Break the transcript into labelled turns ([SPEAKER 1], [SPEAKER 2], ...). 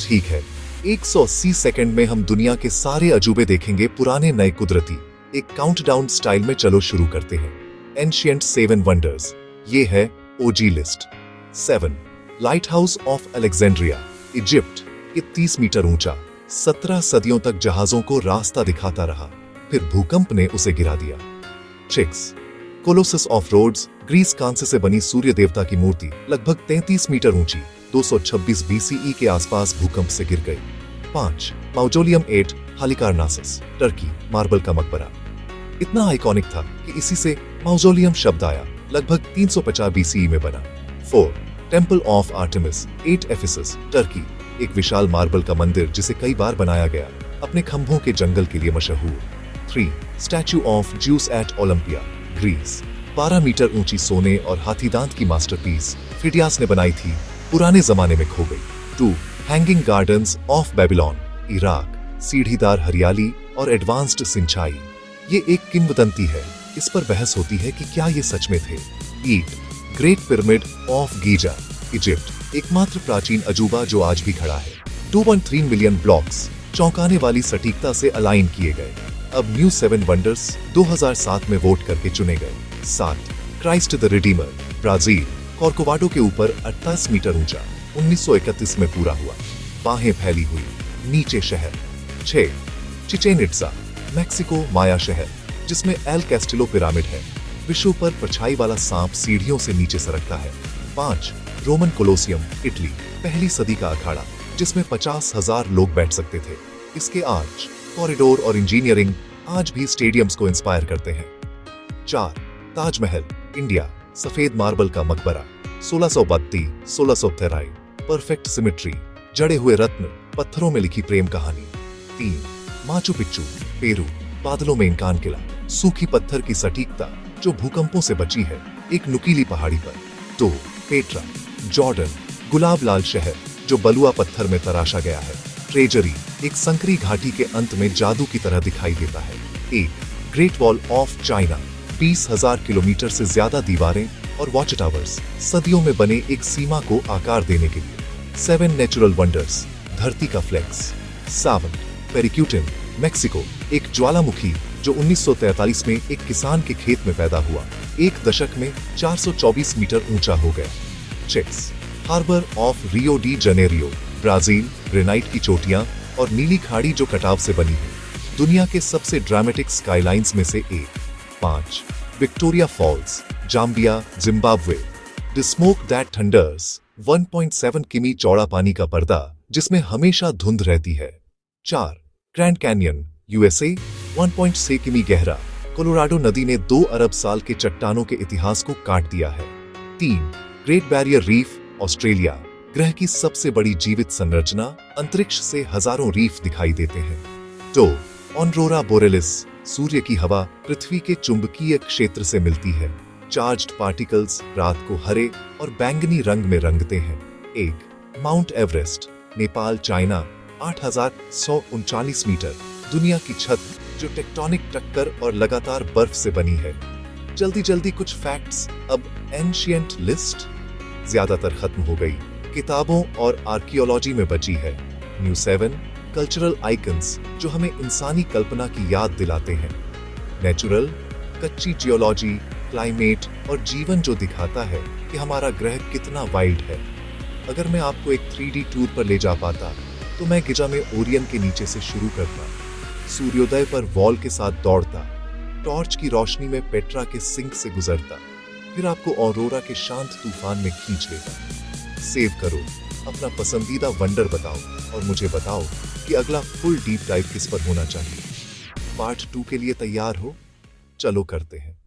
[SPEAKER 1] ठीक है, 180 सेकंड में हम दुनिया के सारे अजूबे देखेंगे, पुराने नए कुदरती। एक काउंटडाउन स्टाइल में चलो शुरू करते हैं। एंशिएंट 7 वंडर्स, ये है OG list. 7 lighthouse of Alexandria, Egypt. ये 30 मीटर ऊंचा, 17 सदियों तक जहाजों को रास्ता दिखाता रहा, फिर भूकंप ने उसे गिरा दिया। 6 कोलोसस ऑफ रोड्स, ग्रीस। कांसे से बनी सूर्य देवता की मूर्ति, लगभग 33 मीटर ऊंची, 226 बीसीई के आसपास भूकंप से गिर गई। 5 माउजोलियम 8, हालिकारनासस, टर्की। मार्बल का मकबरा इतना आइकॉनिक था कि इसी से माउजोलियम शब्द आया, लगभग 350 बीसीई में बना। 4 temple of Artemis, 8, Ephesus, Turkey. एक विशाल मार्बल का मंदिर जिसे कई बार बनाया गया, अपने खंभों के जंगल के लिए मशहूर। 3 statue of Zeus at Olympia, Greece. 12 metre ऊंची सोने और हाथीदांत की मास्टरपीस फिडियास ने बनाई थी, पुराने जमाने में खो गई। 2 hanging gardens of Babylon, Iraq. सीढ़ीदार हरियाली और एडवांस्ड सिंचाई, ये एक किंवदंती है। इस पर बहस होती है कि क्या ये सच में थे। 8 great pyramid of Giza, Egypt. एकमात्र प्राचीन अजूबा जो आज भी खड़ा है। 2.3 मिलियन ब्लॉक्स चौंकाने वाली सटीकता से अलाइन किए गए। अब न्यू 7 वंडर्स 2007 में वोट करके चुने गए। 7 क्राइस्ट द रिडीमर, ब्राजील। कॉर्कोवाडो के ऊपर 28 मीटर ऊंचा, 1931 में पूरा हुआ, बाहें फैली हुई, नीचे शहर। 6 चिचेन इट्जा, मैक्सिको। माया शहर जिसमें एल कैस्टिलो पिरामिड है, विश्व पर परछाई वाला सांप सीढ़ियों से नीचे सरकता है। 5 रोमन कोलोसियम, इटली। पहली सदी का अखाड़ा जिसमें 50,000 लोग बैठ सकते थे। इसके आर्च, कॉरिडोर और इंजीनियरिंग आज भी स्टेडियम्स को इंस्पायर करते हैं। 4 ताजमहल, इंडिया। सफेद मार्बल का मकबरा, 1632, 1613। परफेक्ट सिमेट्री, जड़े हुए रत्न, पत्थरों में लिखी प्रेम कहानी। 3 माचू पिच्चू, पेरू। बादलों में इंकान किला, सूखी पत्थर की सटीकता जो भूकंपों से बची है, एक नुकीली पहाड़ी पर। 2 पेट्रा, जॉर्डन। गुलाब लाल शहर जो बलुआ पत्थर में तराशा गया है। ट्रेजरी, एक संकरी घाटी के अंत में जादू की तरह दिखाई देता है। 1 great wall of China, 20,000 kilometre से ज्यादा दीवारें और वॉच टावर्स, सदियों में बने एक सीमा को आकार देने के लिए। 7 नेचुरल वंडर्स, धरती का फ्लेक्स। 7 पेरिक्यूटिन, मैक्सिको। एक ज्वालामुखी जो 1943 में एक किसान के खेत में पैदा हुआ, एक दशक में 424 मीटर ऊंचा हो गया। 6 harbour of Rio de Janeiro, Brazil. Granite की चोटियां और नीली खाड़ी जो कटाव से बनी है, दुनिया के सबसे ड्रामेटिक स्काईलाइंस में से एक। 5 Victoria Falls, Zambia, Zimbabwe. The smoke that thunders, 1.7 किमी चौड़ा पानी का पर्दा जिसमें हमेशा धुंध रहती है। 4 ग्रैंड कैनियन, यूएसए। 1.6 किमी गहरा, कोलोराडो नदी ने 2 अरब साल के चट्टानों के इतिहास को काट दिया है। 3 ग्रेट बैरियर रीफ, ऑस्ट्रेलिया। ग्रह की सबसे बड़ी जीवित संरचना, अंतरिक्ष से हजारों रीफ दिखाई देते हैं। 2 ऑनरोरा बोरेलिस, सूर्य की हवा पृथ्वी के चुंबकीय क्षेत्र से मिलती है। चार्ज्ड पार्टिकल्स रात को हरे और बैंगनी रंग में रंगते हैं। 1 Mount Everest, Nepal, China. 8,139 metre, दुनिया की छत जो टेक्टोनिक टक्कर और लगातार बर्फ से बनी है। जल्दी जल्दी कुछ फैक्ट्स। अब एंशिएंट लिस्ट ज्यादातर खत्म हो गई, किताबों और आर्कियोलॉजी में बची है। न्यू 7 कल्चरल आइकन्स जो हमें इंसानी कल्पना की याद दिलाते हैं। नेचुरल, कच्ची जियोलॉजी, क्लाइमेट और जीवन जो दिखाता है कि हमारा ग्रह कितना वाइल्ड है। अगर मैं आपको एक 3D टूर पर ले जा पाता तो मैं गिजा में ओरियन के नीचे से शुरू करता, सूर्योदय पर वॉल के साथ दौड़ता, टॉर्च की रोशनी में पेट्रा के सिंक से गुजरता, फिर आपको ऑरोरा के शांत तूफान में खींच लेता। सेव करो, अपना पसंदीदा वंडर बताओ और मुझे बताओ कि अगला फुल डीप डाइव किस पर होना चाहिए। पार्ट 2 के लिए तैयार हो? चलो करते हैं।